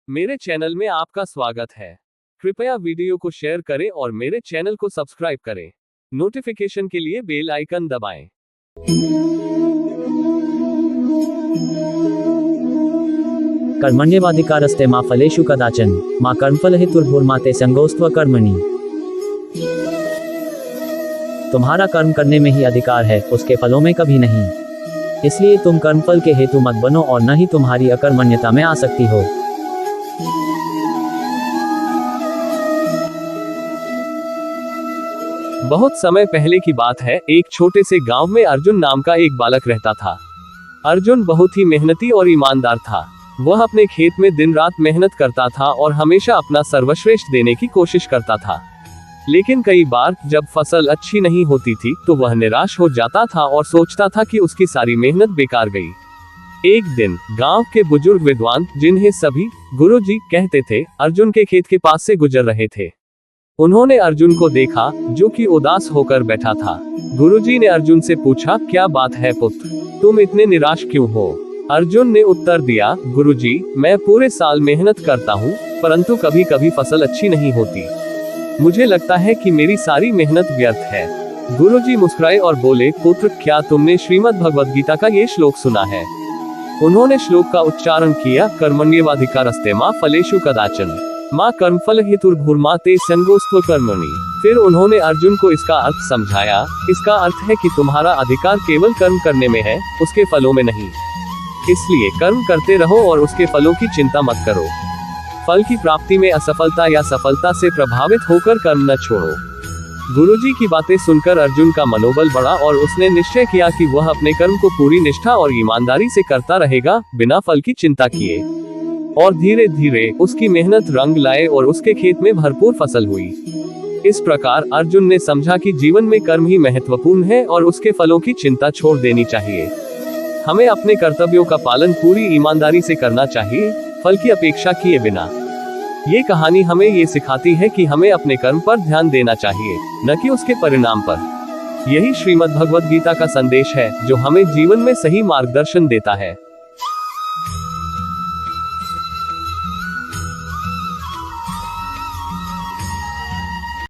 मेरे चैनल में आपका स्वागत है। कृपया वीडियो को शेयर करें और मेरे चैनल को सब्सक्राइब करें। नोटिफिकेशन के लिए बेल आइकन दबाएं। कर्मण्येवाधिकारस्ते मा फलेषु कदाचन मा कर्मफलहेतुर्भुर्माते संगोस्त्व कर्मणि। तुम्हारा कर्म करने में ही अधिकार है, उसके फलों में कभी नहीं। इसलिए तुम कर्मफल के हेतु मत बनो और न ही तुम्हारी अकर्मण्यता में आसक्ति हो। बहुत समय पहले की बात है। एक छोटे से गांव में अर्जुन नाम का एक बालक रहता था। अर्जुन बहुत ही मेहनती और ईमानदार था। वह अपने खेत में दिन रात मेहनत करता था और हमेशा अपना सर्वश्रेष्ठ देने की कोशिश करता था। लेकिन कई बार जब फसल अच्छी नहीं होती थी तो वह निराश हो जाता था और सोचता था कि उसकी सारी मेहनत बेकार गई। एक दिन गांव के बुजुर्ग विद्वान, जिन्हें सभी गुरुजी कहते थे, अर्जुन के खेत के पास से गुजर रहे थे। उन्होंने अर्जुन को देखा जो कि उदास होकर बैठा था। गुरुजी ने अर्जुन से पूछा, क्या बात है पुत्र, तुम इतने निराश क्यों हो? अर्जुन ने उत्तर दिया, गुरुजी, मैं पूरे साल मेहनत करता हूँ, परंतु कभी कभी फसल अच्छी नहीं होती। मुझे लगता है कि मेरी सारी मेहनत व्यर्थ है। गुरुजी मुस्कुराए और बोले, पुत्र, क्या तुमने श्रीमद् भगवद गीता का ये श्लोक सुना है? उन्होंने श्लोक का उच्चारण किया, कर्मण्येवाधिकारस्ते मा फलेषु कदाचन मा कर्मफलहेतुर्भुर्माते संगोस्त्व कर्मणि। फिर उन्होंने अर्जुन को इसका अर्थ समझाया। इसका अर्थ है कि तुम्हारा अधिकार केवल कर्म करने में है, उसके फलों में नहीं। इसलिए कर्म करते रहो और उसके फलों की चिंता मत करो। फल की प्राप्ति में असफलता या सफलता से प्रभावित होकर कर्म न छोड़ो। गुरुजी की बातें सुनकर अर्जुन का मनोबल बढ़ा और उसने निश्चय किया कि वह अपने कर्म को पूरी निष्ठा और ईमानदारी से करता रहेगा, बिना फल की चिंता किए। और धीरे धीरे उसकी मेहनत रंग लाए और उसके खेत में भरपूर फसल हुई। इस प्रकार अर्जुन ने समझा कि जीवन में कर्म ही महत्वपूर्ण है और उसके फलों की चिंता छोड़ देनी चाहिए। हमें अपने कर्तव्यों का पालन पूरी ईमानदारी से करना चाहिए, फल की अपेक्षा किए बिना। ये कहानी हमें ये सिखाती है कि हमें अपने कर्म पर ध्यान देना चाहिए, न कि उसके परिणाम पर। यही श्रीमद् भगवद गीता का संदेश है, जो हमें जीवन में सही मार्गदर्शन देता है।